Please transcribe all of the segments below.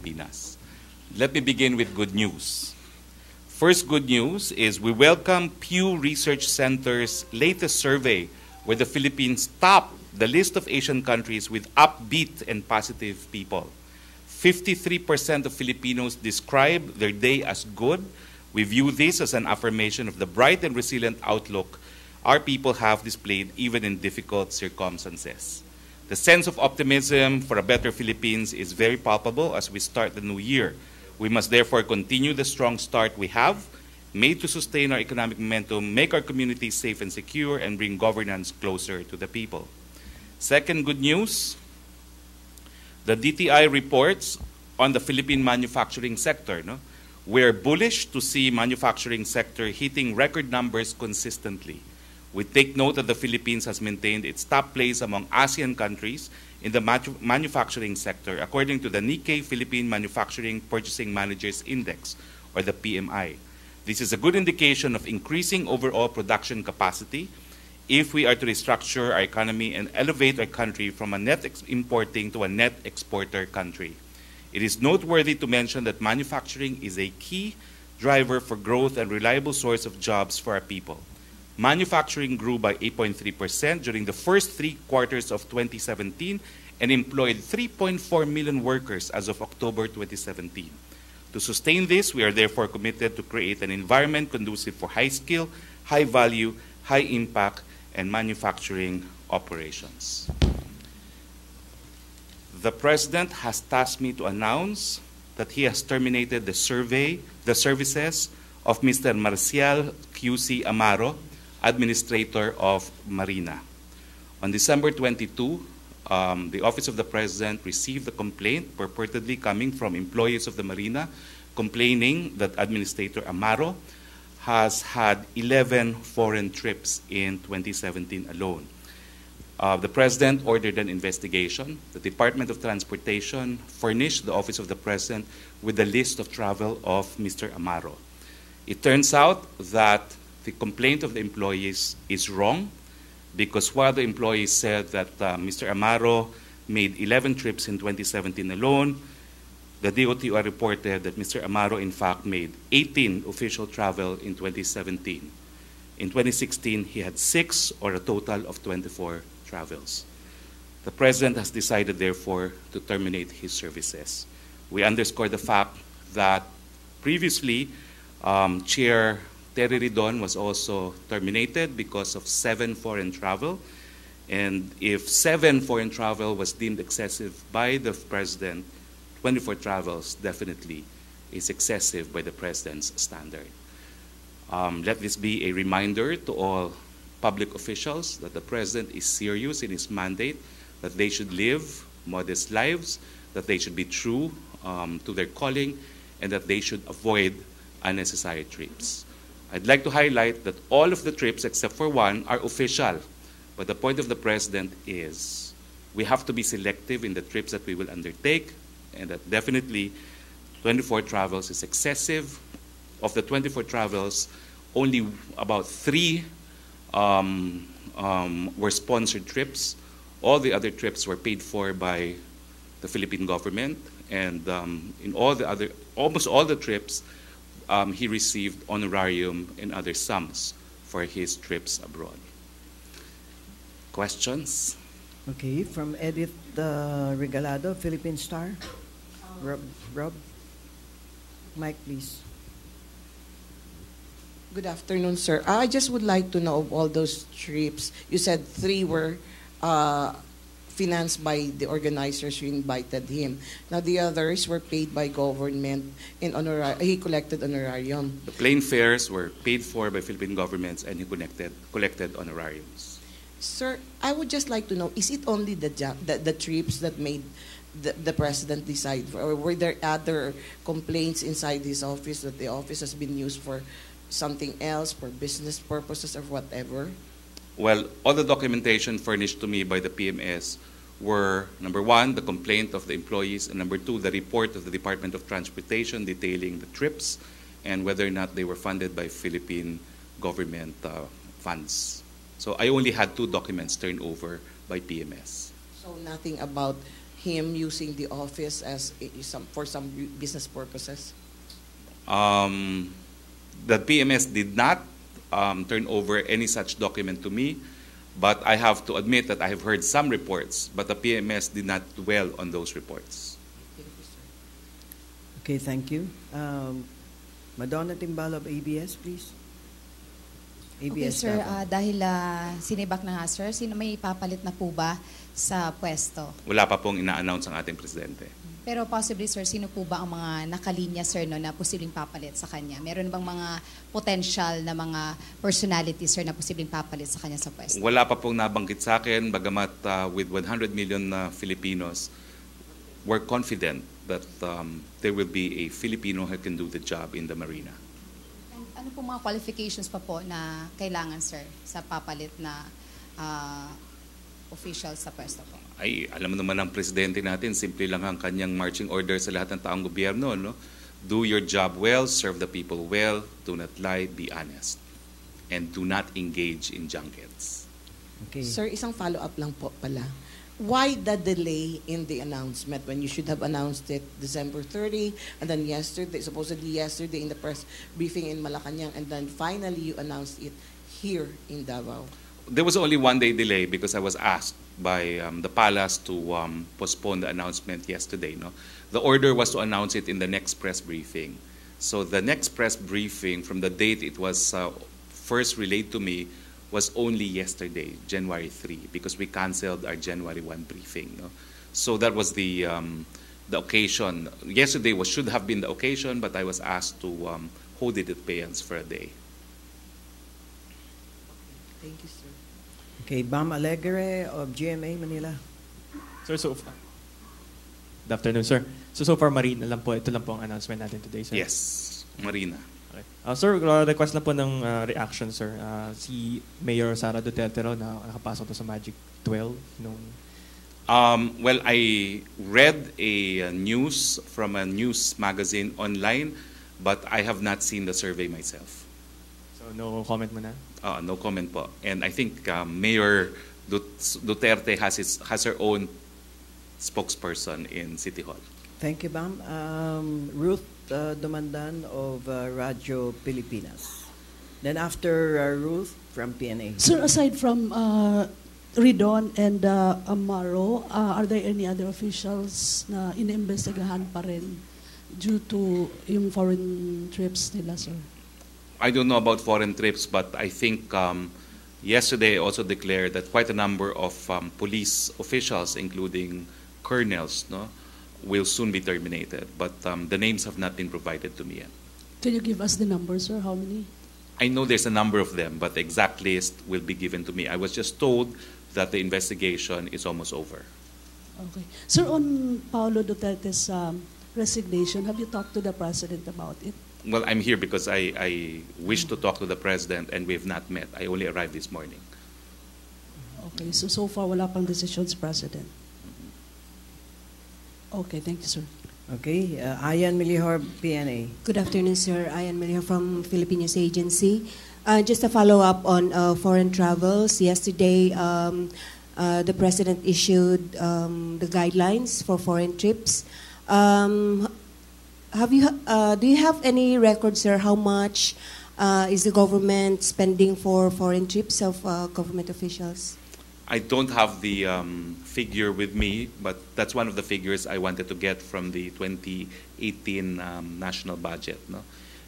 Pilipinas. Let me begin with good news. First good news is we welcome Pew Research Center's latest survey where the Philippines top the list of Asian countries with upbeat and positive people. 53% of Filipinos describe their day as good. We view this as an affirmation of the bright and resilient outlook our people have displayed even in difficult circumstances. The sense of optimism for a better Philippines is very palpable as we start the new year. We must therefore continue the strong start we have made to sustain our economic momentum, make our communities safe and secure, and bring governance closer to the people. Second good news, the DTI reports on the Philippine manufacturing sector. We're bullish to see manufacturing sector hitting record numbers consistently. We take note that the Philippines has maintained its top place among ASEAN countries in the manufacturing sector, according to the Nikkei Philippine Manufacturing Purchasing Managers Index, or the PMI. This is a good indication of increasing overall production capacity if we are to restructure our economy and elevate our country from a net importing to a net exporter country. It is noteworthy to mention that manufacturing is a key driver for growth and reliable source of jobs for our people. Manufacturing grew by 8.3% during the first 3 quarters of 2017 and employed 3.4 million workers as of October 2017. To sustain this, we are therefore committed to create an environment conducive for high skill, high value, high impact, and manufacturing operations. The President has tasked me to announce that he has terminated the services of Mr. Marcial QC Amaro, Administrator of Marina. On December 22, the Office of the President received a complaint purportedly coming from employees of the Marina complaining that Administrator Amaro has had 11 foreign trips in 2017 alone. The President ordered an investigation. The Department of Transportation furnished the Office of the President with a list of travel of Mr. Amaro. It turns out that the complaint of the employees is wrong because while the employees said that Mr. Amaro made 11 trips in 2017 alone, the DOTR reported that Mr. Amaro in fact made 18 official travel in 2017. In 2016, he had 6 or a total of 24 travels. The President has decided therefore to terminate his services. We underscore the fact that previously Chair Terry Ridon was also terminated because of 7 foreign travel. And if 7 foreign travel was deemed excessive by the President, 24 travels definitely is excessive by the President's standard. Let this be a reminder to all public officials that the President is serious in his mandate, that they should live modest lives, that they should be true to their calling, and that they should avoid unnecessary trips. I'd like to highlight that all of the trips except for 1 are official, but the point of the President is we have to be selective in the trips that we will undertake, and that definitely 24 travels is excessive. Of the 24 travels, only about 3 were sponsored trips. All the other trips were paid for by the Philippine government, and in almost all the trips, he received honorarium and other sums for his trips abroad. Questions? Okay, from Edith Regalado, Philippine Star. Rob, Mike, please. Good afternoon, sir. I just would like to know of all those trips. You said 3 were financed by the organizers who invited him. Now the others were paid by government and he collected honorarium. The plane fares were paid for by Philippine governments and he collected honorariums. Sir, I would just like to know, is it only the trips that made the President decide for, or were there other complaints inside his office that the office has been used for something else, for business purposes or whatever? Well, all the documentation furnished to me by the PMS were, number 1, the complaint of the employees, and number 2, the report of the Department of Transportation detailing the trips and whether or not they were funded by Philippine government funds. So I only had 2 documents turned over by PMS. So nothing about him using the office as for some business purposes? The PMS did not turn over any such document to me, but I have to admit that I have heard some reports, but the PMS did not dwell on those reports. Thank you, sir. Okay, thank you. Madonna Timbal of ABS, please. Okay, ABS sir, Davao. dahil sinibak na nga, sir, sino may ipapalit na po ba sa pwesto? Wala pa pong ina-announce ang ating presidente. Pero possibly, sir, sino po ba ang mga nakalinya, sir, no, na posibleng papalit sa kanya? Meron bang mga potential na mga personalities, sir, na posibleng papalit sa kanya sa pwesto? Wala pa pong nabanggit sa akin, bagamat with 100 million Filipinos, we're confident that there will be a Filipino who can do the job in the marina. And ano po mga qualifications pa po na kailangan, sir, sa papalit na official sa pwesto po? Ay, alam mo naman ang presidente natin, simple lang ang kanyang marching order sa lahat ng taong gobyerno, no? Do your job well, serve the people well, do not lie, be honest, and do not engage in junkets. Okay. Sir, isang follow-up lang po pala. Why the delay in the announcement when you should have announced it December 30 and then supposedly yesterday in the press briefing in Malacanang, and then finally you announced it here in Davao? There was only 1 day delay because I was asked by the palace to postpone the announcement yesterday. No, the order was to announce it in the next press briefing. So the next press briefing, from the date it was first relayed to me, was only yesterday, January 3, because we canceled our January 1 briefing. No? So that was the occasion. Yesterday should have been the occasion, but I was asked to hold it at abeyance for a day. Thank you, sir. Okay, Bam Alegre of GMA Manila. Sir, so far. Good afternoon, sir. So far, Marina lang po. Ito lang po ang announcement natin today, sir. Yes, Marina. Okay. Sir, request lang po ng reaction, sir. Si Mayor Sara Duterte raw na nakapasok to sa Magic 12 nung... Well, I read a news from a news magazine online, but I have not seen the survey myself. So, no comment mo na? No comment po. And I think Mayor Duterte has her own spokesperson in City Hall. Thank you, Bam. Ruth Dumandan of Radyo Pilipinas. Then after Ruth from PNA. Sir, aside from Ridon and Amaro, are there any other officials na iniimbestigahan pa rin due to yung foreign trips nila, sir? I don't know about foreign trips, but I think yesterday I also declared that quite a number of police officials, including colonels, no, will soon be terminated. But the names have not been provided to me yet. Can you give us the numbers, sir? How many? I know there's a number of them, but the exact list will be given to me. I was just told that the investigation is almost over. Okay. Sir, on Paolo Duterte's resignation, have you talked to the President about it? Well, I'm here because I wish to talk to the President, and we have not met. I only arrived this morning. Okay, so far wala pang decisions, President. Okay, thank you, sir. Okay, Ayan Milihor, PNA. Good afternoon, sir. Ayan Melio from Philippine News Agency. Just a follow-up on foreign travels. Yesterday, the President issued the guidelines for foreign trips. Do you have any records, sir, how much is the government spending for foreign trips of government officials? I don't have the figure with me, but that's one of the figures I wanted to get from the 2018 national budget. No?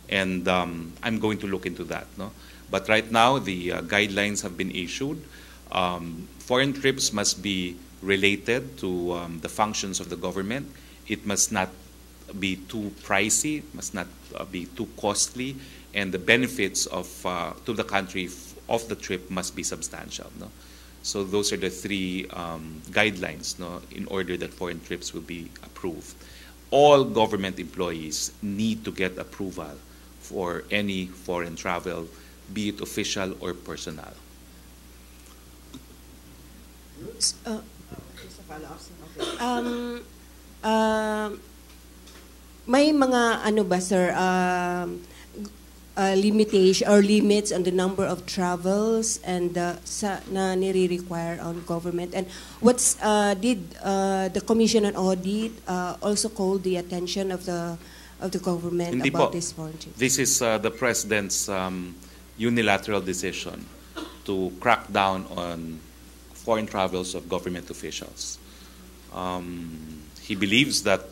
And I'm going to look into that. No? But right now, the guidelines have been issued. Foreign trips must be related to the functions of the government. It must not be too pricey, must not be too costly, and the benefits of to the country of the trip must be substantial. No? So those are the three guidelines, no, in order that foreign trips will be approved. All government employees need to get approval for any foreign travel, be it official or personal. May mga ano ba, sir, limitation or limits on the number of travels and na nire-require on government? And did the Commission on Audit also call the attention of the government Hindi about po. this foreign trips? This is the President's unilateral decision to crack down on foreign travels of government officials. He believes that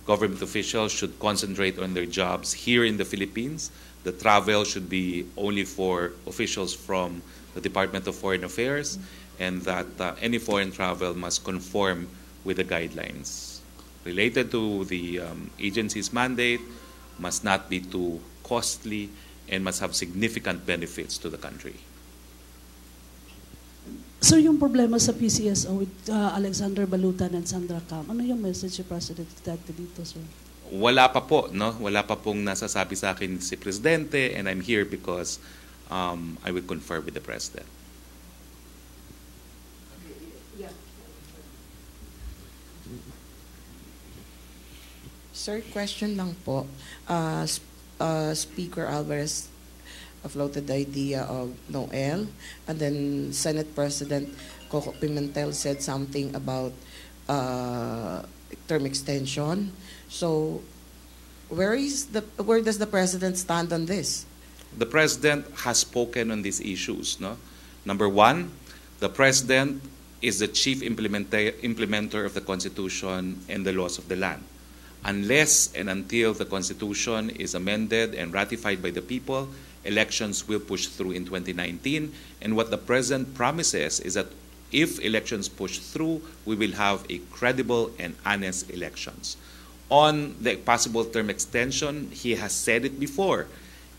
government officials should concentrate on their jobs here in the Philippines. The travel should be only for officials from the Department of Foreign Affairs, and that any foreign travel must conform with the guidelines related to the agency's mandate, must not be too costly, and must have significant benefits to the country. Sir, yung problema sa PCSO with Alexander Balutan and Sandra Cam, ano yung message si President Duterte dito, sir? Wala pa po, no? Wala pa pong nasasabi sa akin si Presidente, and I'm here because I will confer with the President. Sir, question lang po. Speaker Alvarez floated the idea of Noel, and then Senate President Coco Pimentel said something about term extension. So, where does the President stand on this? The President has spoken on these issues. No? Number one, the President is the chief implementer of the Constitution and the laws of the land. Unless and until the Constitution is amended and ratified by the people, elections will push through in 2019. And what the President promises is that if elections push through, we will have a credible and honest elections. On the possible term extension, he has said it before.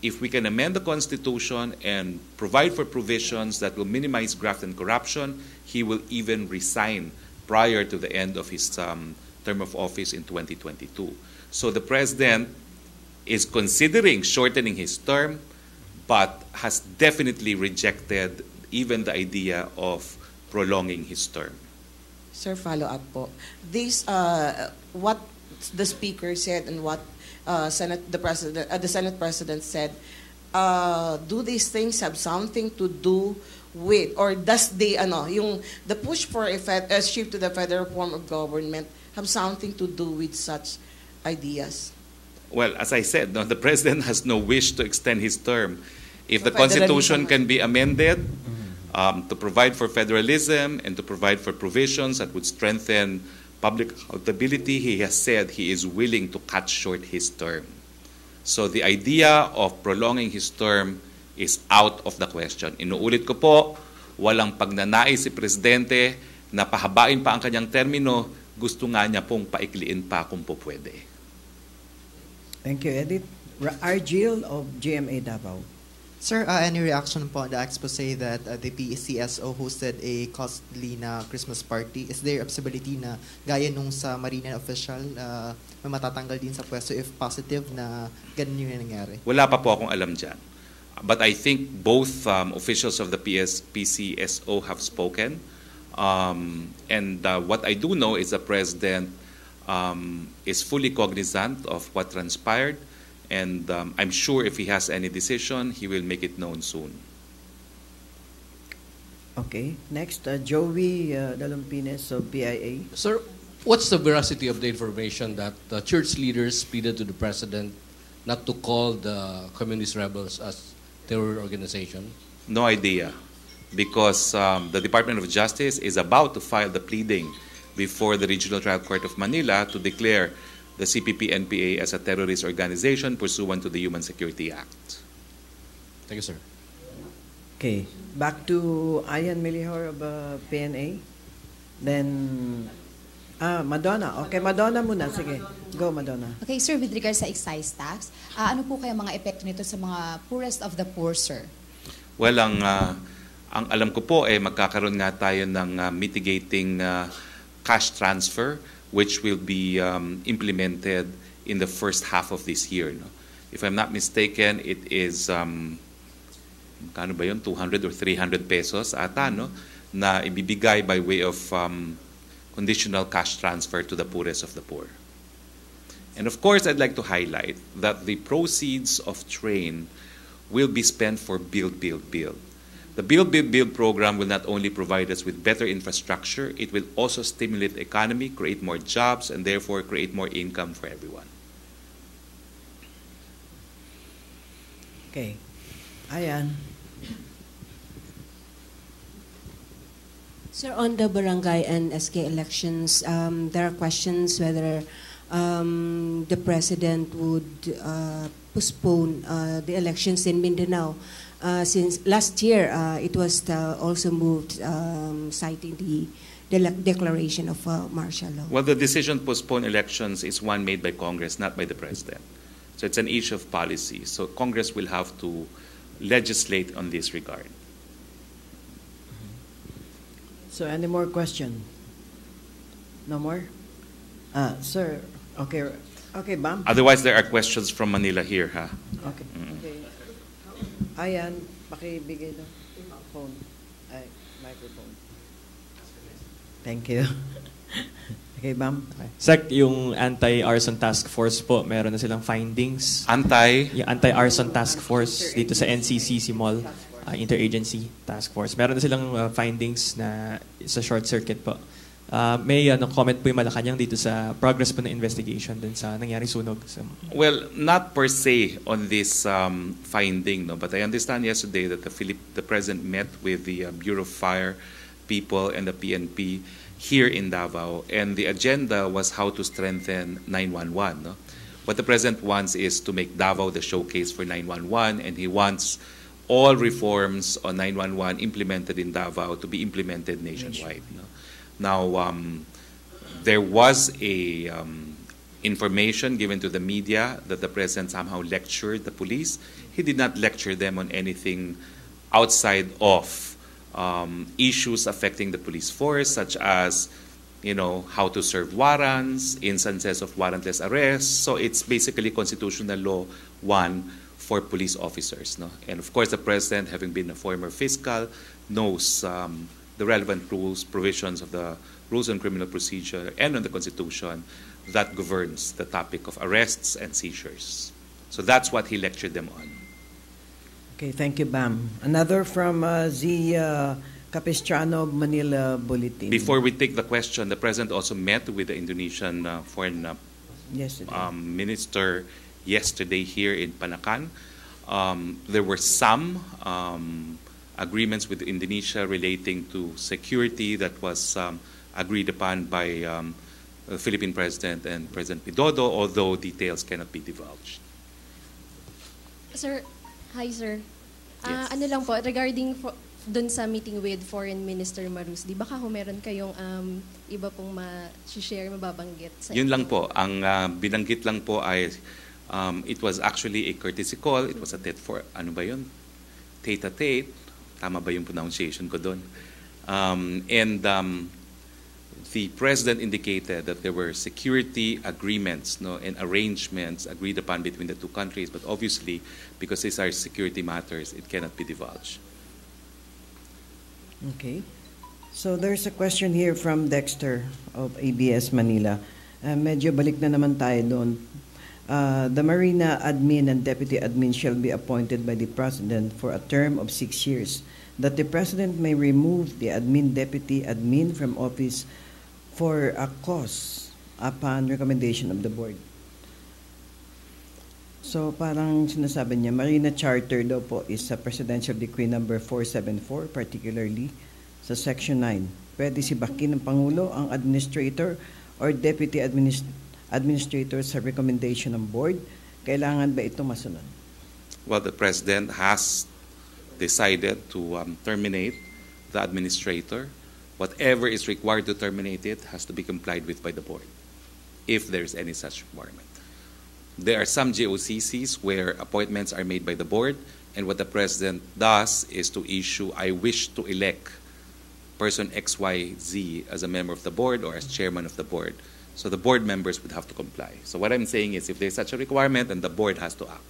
If we can amend the Constitution and provide for provisions that will minimize graft and corruption, he will even resign prior to the end of his term of office in 2022. So the President is considering shortening his term, but has definitely rejected even the idea of prolonging his term. Sir, follow up po. This, what the Speaker said and what the Senate President said, do these things have something to do with, or does the push for a shift to the federal form of government have something to do with such ideas? Well, as I said, no, the President has no wish to extend his term. If the Federalism. Constitution can be amended to provide for federalism and to provide for provisions that would strengthen public accountability, he has said he is willing to cut short his term. So the idea of prolonging his term is out of the question. Inuulit ko po, walang pagnanais si Presidente na pahabain pa ang kanyang termino, gusto nga niya pong paikliin pa kung po pwede. Thank you, Edith. Argil of GMA Davao. Sir, any reaction po on the expose that the PCSO hosted a costly na Christmas party? Is there a possibility na gaya nung sa Marina official, may matatanggal din sa pwesto if positive na ganun yung nangyari? Wala pa po akong alam dyan. But I think both officials of the PCSO have spoken. And what I do know is the President is fully cognizant of what transpired. And I'm sure if he has any decision, he will make it known soon. Okay. Next, Joey Dalumpines of PIA. Sir, what's the veracity of the information that the church leaders pleaded to the President not to call the communist rebels as terror organization? No idea. Because the Department of Justice is about to file the pleading before the Regional Trial Court of Manila to declare the CPP-NPA as a terrorist organization pursuant to the Human Security Act. Thank you, sir. Okay. Back to Ian Milihor of PNA. Then, Madonna. Okay, Madonna muna. Sige. Go, Madonna. Okay, sir, with regards sa excise tax, ano po kaya mga epekto nito sa mga poorest of the poor, sir? Well, ang alam ko po magkakaroon nga tayo ng mitigating cash transfer which will be implemented in the first half of this year. No? If I'm not mistaken, it is, kano ba yun, 200 or 300 pesos ata, no? Na ibibigay by way of conditional cash transfer to the poorest of the poor. And of course, I'd like to highlight that the proceeds of TRAIN will be spent for Build, Build, Build. The Build, Build, Build program will not only provide us with better infrastructure, it will also stimulate the economy, create more jobs, and therefore create more income for everyone. Okay. Ayan. Sir, on the barangay and SK elections, there are questions whether the president would postpone the elections in Mindanao. Since last year, it was also moved, citing the declaration of martial law. Well, the decision to postpone elections is one made by Congress, not by the president. So it's an issue of policy. So Congress will have to legislate on this regard. So any more question? No more? Sir, okay. Okay, Bam. Otherwise, there are questions from Manila here, ha? Okay. Okay. Ayan, pakibigay ng phone. Ay, microphone. Thank you. Okay, Bam. Okay. Sec, yung anti-arson task force po, meron na silang findings. Yung anti-arson task force dito sa NCC Mall, interagency task force. Meron na silang findings na sa short circuit po. May comment po yung Malacanang dito sa progress po ng investigation dun sa nangyari sunog. Well, not per se on this finding, no, but I understand yesterday that the president met with the Bureau of Fire people and the PNP here in Davao, and the agenda was how to strengthen 911. No? What the president wants is to make Davao the showcase for 911, and he wants all reforms on 911 implemented in Davao to be implemented nationwide. No? Now, there was a information given to the media that the president somehow lectured the police. He did not lecture them on anything outside of issues affecting the police force, such as, how to serve warrants, instances of warrantless arrests. So it's basically constitutional law 1 for police officers. No? And of course, the president, having been a former fiscal, knows the relevant rules, provisions of the rules on criminal procedure and on the Constitution that governs the topic of arrests and seizures. So that's what he lectured them on. Okay, thank you, Bam. Another from Z. Capistrano, Manila Bulletin. Before we take the question, the president also met with the Indonesian foreign minister yesterday here in Panacan. There were some agreements with Indonesia relating to security that was agreed upon by the Philippine President and President Widodo, although details cannot be divulged. Sir, hi sir. Yes. Ano lang po, regarding dun sa meeting with Foreign Minister Marus, di ba meron kayong iba pong ma-share, mababanggit? Yun lang po. Ang binanggit lang po ay it was actually a courtesy call. It was a tete-a-tete. Tama ba yung pronunciation ko doon? The president indicated that there were security agreements, and arrangements agreed upon between the two countries, but obviously, because these are security matters, it cannot be divulged. Okay. So there's a question here from Dexter of ABS Manila. Medyo balik na naman tayo doon. The Marina admin and deputy admin shall be appointed by the president for a term of 6 years. That the president may remove the admin, deputy admin from office for a cause upon recommendation of the board. So parang sinasabi niya, Marina Charter daw po is sa Presidential Decree number 474, particularly sa Section 9. Pwede sibakin ng Pangulo ang administrator or deputy administrator sa recommendation ng board. Kailangan ba ito masunod? Well, the president has decided to terminate the administrator. Whatever is required to terminate it has to be complied with by the board, if there is any such requirement. There are some GOCCs where appointments are made by the board, and what the president does is to issue, I wish to elect person XYZ as a member of the board or as chairman of the board. So the board members would have to comply. So what I'm saying is if there's such a requirement, then the board has to act.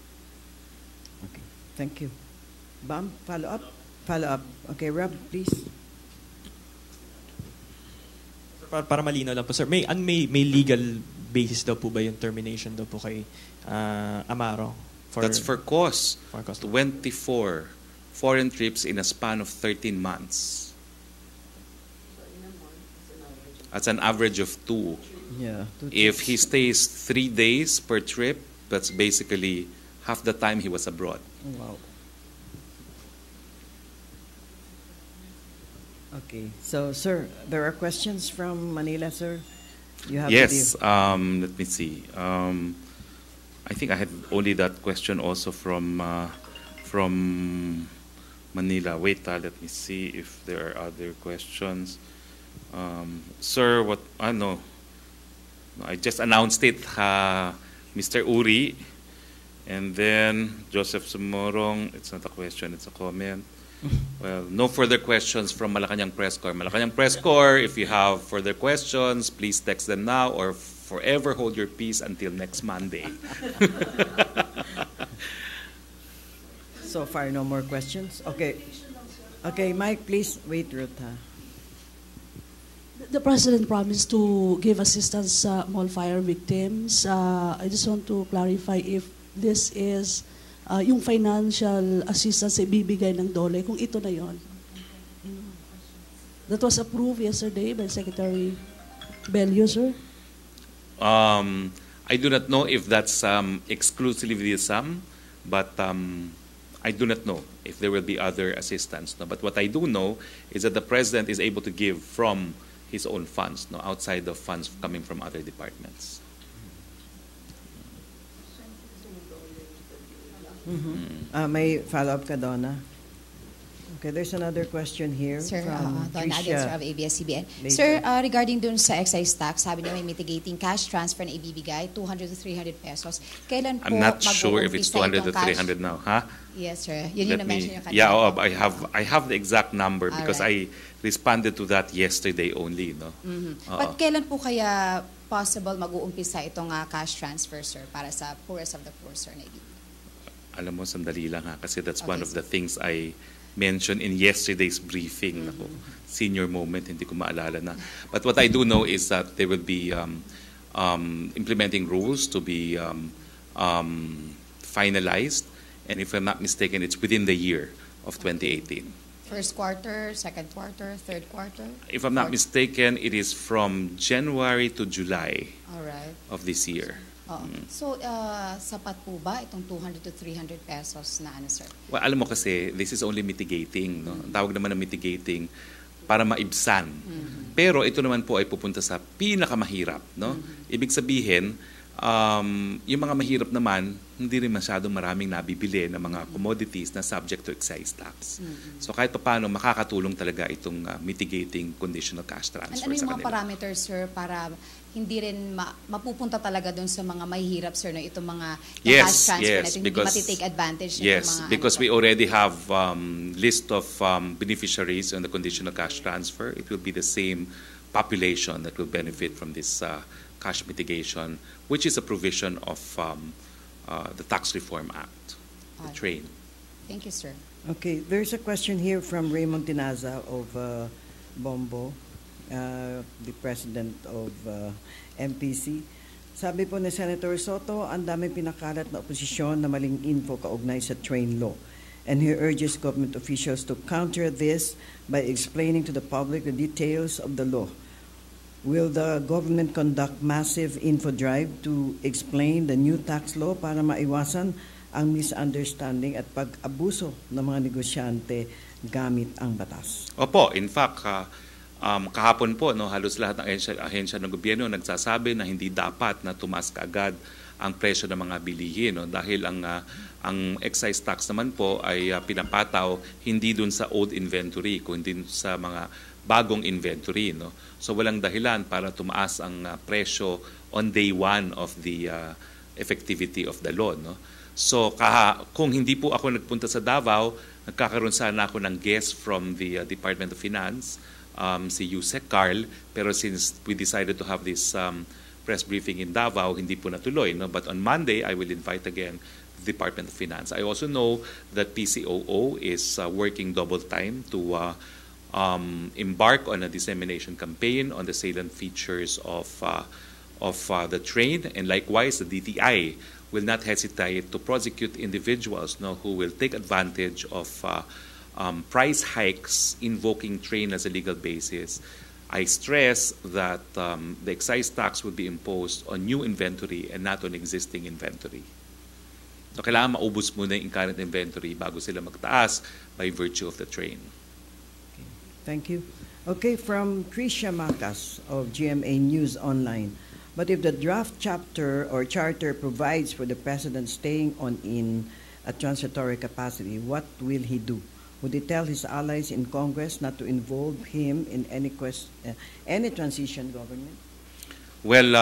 Okay, thank you. Bam, follow up? Follow up. Okay, Rob, please. Para malinaw lang po, sir, may legal basis daw po ba yung termination daw po kay Amaro? That's for cause. 24 foreign trips in a span of 13 months. That's an average of 2. Yeah. If he stays 3 days per trip, that's basically half the time he was abroad. Wow. Okay. So, sir, there are questions from Manila, sir? You have Yes. Let me see. I think I had only that question also from Manila. Wait, let me see if there are other questions. Sir, what? No, I just announced it. Mr. Uri, and then Joseph Sumorong. It's not a question; it's a comment. Well, no further questions from Malacanang Press Corps. Malacanang Press Corps, if you have further questions, please text them now or forever hold your peace until next Monday. So far, no more questions? Okay. Okay, Mike, please. Wait, Ruth. The President promised to give assistance sa mall fire victims. I just want to clarify if this is yung financial assistance na ibibigay ng DOLE, kung ito na yon. That was approved yesterday by Secretary Bello, sir? I do not know if that's exclusively the sum, but I do not know if there will be other assistance. No? But what I do know is that the President is able to give from his own funds, no, outside of funds coming from other departments. May follow-up ka, Donna? Okay, there's another question here Sir, from Donna Tricia. Agnes of ABS-CBN. Later. Sir, regarding dun sa excise tax, sabi niya may mitigating cash transfer na ibibigay, 200 to 300 pesos. Kailan po I'm not sure if it's 200 to 300 now. Huh? Yes, sir. Yun yung na-mention yung kanina. Yeah, I have the exact number because Alright. I responded to that yesterday only. No? But kailan po kaya possible mag-uumpisa itong cash transfer, sir, para sa poorest of the poor, sir, na ibibigay? Alam mo, sandali lang ha, kasi that's one Okay, of the things I mentioned in yesterday's briefing. Nako, senior moment, hindi ko maalala na. But what I do know is that there will be implementing rules to be finalized, and if I'm not mistaken, it's within the year of 2018. First quarter, second quarter, third quarter? If I'm not mistaken, it is from January to July Alright. of this year. So, sapat po ba itong 200 to 300 pesos na ano, sir? Well, alam mo kasi, this is only mitigating. No? Ang tawag naman ng mitigating para maibsan. Pero ito naman po ay pupunta sa pinakamahirap. No? Ibig sabihin, yung mga mahirap naman, hindi rin masyadong maraming nabibili ng mga commodities na subject to excise tax. So kahit paano, makakatulong talaga itong mitigating conditional cash transfer Ano yung sa mga kanila. parameters, sir, para hindi rin mapupunta talaga doon sa mga mahihirap, sir, no? Itong mga cash transfer na ito, hindi matitake advantage ng mga... Because we already have list of beneficiaries on the conditional cash transfer. It will be the same population that will benefit from this cash mitigation, which is a provision of the Tax Reform Act, the TRAIN. Thank you, sir. Okay, there's a question here from Raymond Tinaza of Bombo, the president of MPC. Sabi po ni Senator Soto, ang daming pinakalat na oposisyon na maling info kaugnay sa train law. And he urges government officials to counter this by explaining to the public the details of the law. Will the government conduct massive info drive to explain the new tax law para maiwasan ang misunderstanding at pag-abuso ng mga negosyante gamit ang batas? Opo, in fact, kahapon po, no, halos lahat ng ahensya ng gobyerno nagsasabi na hindi dapat na tumaas kaagad ang presyo ng mga bilihin, no, dahil ang excise tax naman po ay pinapataw hindi dun sa old inventory, kundi sa mga bagong inventory. No? So walang dahilan para tumaas ang presyo on day one of the effectivity of the law. No? So kung hindi po ako nagpunta sa Davao, nagkakaroon sana ako ng guest from the Department of Finance, si Yusek Carl, pero since we decided to have this press briefing in Davao, hindi po natuloy. No? But on Monday, I will invite again the Department of Finance. I also know that PCOO is working double time to embark on a dissemination campaign on the salient features of of the train, and likewise the DTI will not hesitate to prosecute individuals who will take advantage of price hikes invoking train as a legal basis. I stress that the excise tax would be imposed on new inventory and not on existing inventory. So kailangan maubos muna yung current inventory bago sila magtaas by virtue of the train. Okay. Thank you. Okay, from Tricia Macas of GMA News Online. But if the draft chapter or charter provides for the president staying on in a transitory capacity, what will he do? Would he tell his allies in Congress not to involve him in any transition government? Well,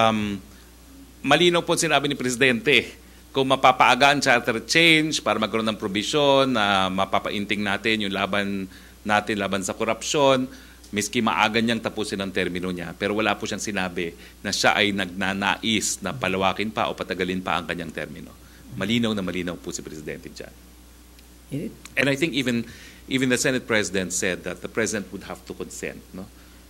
malinaw po sinabi ni Presidente. Kung mapapaaga ang charter change para magkaroon ng probisyon na mapapainting natin yung laban natin laban sa korupsyon, miski maaga niyang tapusin ang termino niya. Pero wala po siyang sinabi na siya ay nagnanais na palawakin pa o patagalin pa ang kanyang termino. Malinaw na malinaw po si Presidente dyan. And I think even the Senate President said that the President would have to consent. No?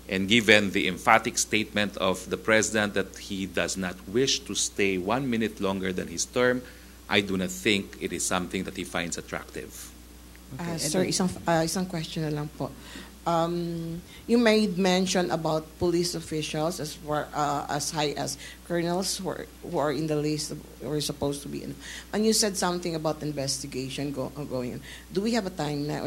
And given the emphatic statement of the President that he does not wish to stay 1 minute longer than his term, I do not think it is something that he finds attractive. Okay. Sir, isang question na lang po. You made mention about police officials as high as colonels who are in the list who are supposed to be in. And you said something about investigation going on. Do we have a time na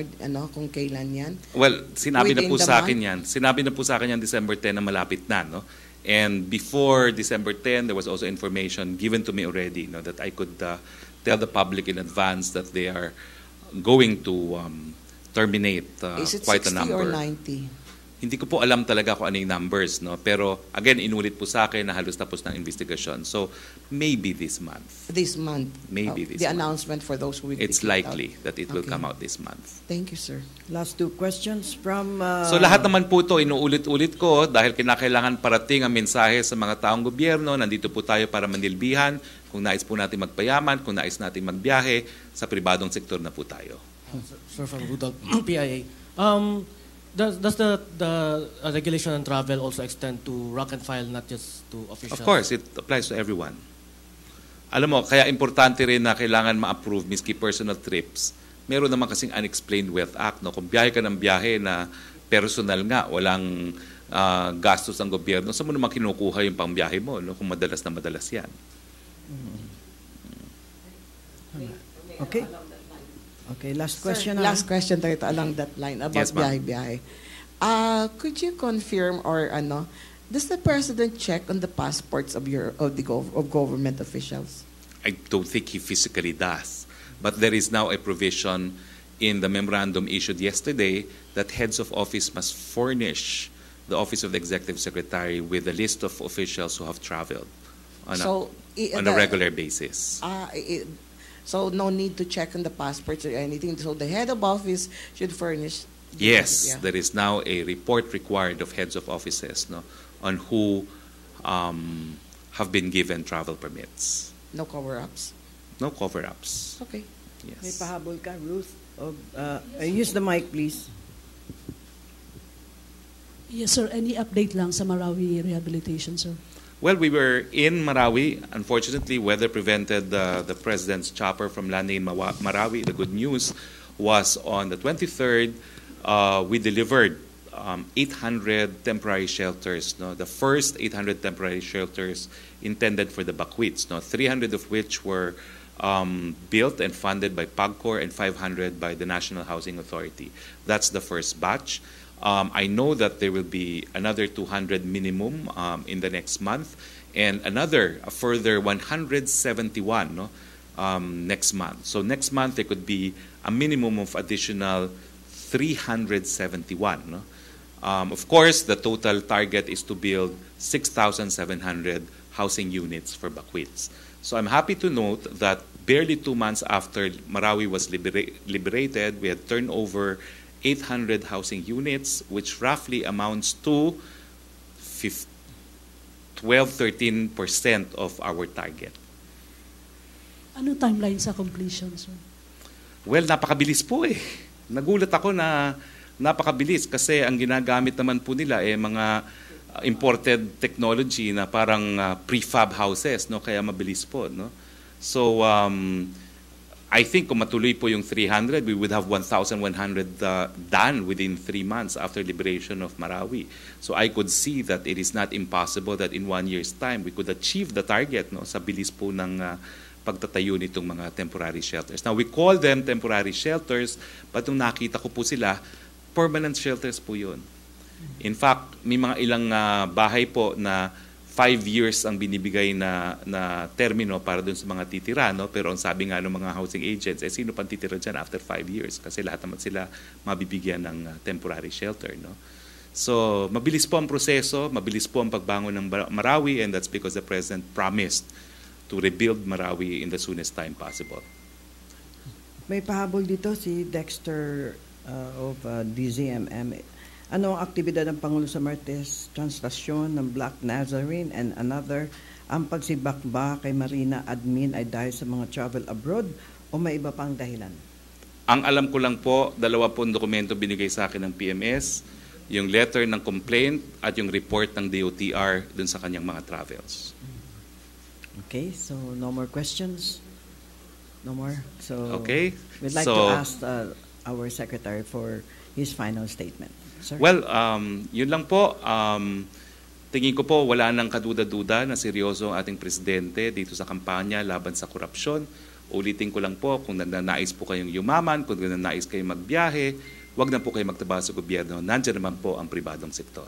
kung kailan yan? Well, sinabi na po sa akin yan. Sinabi na po sa akin yan December 10 na malapit na, no? And before December 10, there was also information given to me already, that I could tell the public in advance that they are going to terminate quite a number. Is it 60 or 90? Hindi ko po alam talaga kung ano yung numbers, no? Pero again, inulit po sa akin na halos tapos ng investigasyon. So maybe this month. This month. Maybe this the month. Announcement for those who will It's be likely out. that it will come out this month. Thank you, sir. Last two questions from... So lahat naman po ito, inuulit-ulit ko dahil kinakailangan parating ang mensahe sa mga taong gobyerno. Nandito po tayo para manilbihan. Kung nais po natin magpayaman, kung nais natin magbiyahe, sa pribadong sektor na po tayo. Sir, from Rudolph, PIA. Does the regulation on travel also extend to rank and file, not just to officials? Of course, it applies to everyone. Alam mo, kaya importante rin na kailangan ma-approve miski personal trips. Meron naman kasing unexplained wealth act. No? Kung biyahe ka ng biyahe na personal nga, walang gastos ng gobyerno, saan mo naman kinukuha yung pangbiyahe mo, no? Kung madalas na madalas yan. Okay. Okay, last question. Sir, last question tayo along that line about Yes, ma'am. biyahe. Could you confirm or does the president check on the passports of government officials? I don't think he physically does. But there is now a provision in the memorandum issued yesterday that heads of office must furnish the Office of the Executive Secretary with a list of officials who have traveled on a regular basis. So no need to check on the passports or anything. So the head of office should furnish. Yes, Yeah. there is now a report required of heads of offices, no, on who have been given travel permits. No cover-ups. No cover-ups. Okay. May Yes. pahabol ka, Ruth? Use the mic, please. Yes, sir. Any update lang sa Marawi rehabilitation, sir? Well, we were in Marawi. Unfortunately, weather prevented the president's chopper from landing in Marawi. The good news was on the 23rd, we delivered 800 temporary shelters. No? The first 800 temporary shelters intended for the Bakwits, 300 of which were built and funded by PAGCOR and 500 by the National Housing Authority. That's the first batch. I know that there will be another 200 minimum in the next month, and a further 171 next month. So next month there could be a minimum of additional 371. No? Of course, the total target is to build 6,700 housing units for Bakwits. So I'm happy to note that barely 2 months after Marawi was liberated, we had turned over 800 housing units, which roughly amounts to 12-13% of our target. Anong timeline sa completion, sir? Well, napakabilis po eh. Nagulat ako na napakabilis kasi ang ginagamit naman po nila mga imported technology na parang prefab houses, no? Kaya mabilis po, no? So I think kung matuloy po yung 300, we would have 1,100 done within 3 months after liberation of Marawi. So I could see that it is not impossible that in 1 year's time we could achieve the target, no, sa bilis po ng pagtatayo nitong mga temporary shelters. Now we call them temporary shelters, but nung nakita ko po sila, permanent shelters po yun. In fact, may mga ilang bahay po na 5 years ang binibigay na termino para dun sa mga titira, no? Pero ang sabi nga ng mga housing agents, sino pang titira dyan after 5 years? Kasi lahat naman sila mabibigyan ng temporary shelter, no? So, mabilis po ang proseso, mabilis po ang pagbangon ng Marawi, and that's because the President promised to rebuild Marawi in the soonest time possible. May pahabol dito si Dexter of DZMM. Ano ang aktibidad ng Pangulo sa Martes? Translation ng Black Nazarene and another, ang pagsibak ba kay Marina admin ay dahil sa mga travel abroad o may iba pang dahilan? Ang alam ko lang po, 2 dokumento binigay sa akin ng PMS, yung letter ng complaint at yung report ng DOTR dun sa kanyang mga travels. Okay, so no more questions? No more? So okay. We'd like to ask our Secretary for his final statement. Sir? Well, yun lang po. Tingin ko po wala nang kaduda-duda na seryoso ang ating presidente dito sa kampanya laban sa korupsyon. Ulitin ko lang po, kung nananais po kayong yumaman, kung nananais kayong magbiyahe, wag na po kayo magtrabaho sa gobyerno. Nandiyan naman po ang pribadong sektor.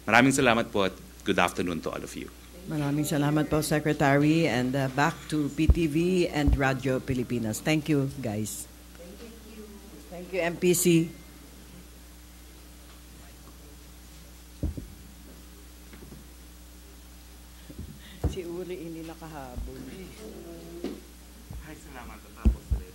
Maraming salamat po at good afternoon to all of you. Maraming salamat po, Secretary. And back to PTV and Radio Pilipinas. Thank you, guys. Thank you, MPC. Si Uri hindi nakahabol. Ay, salamat. Tapos rin.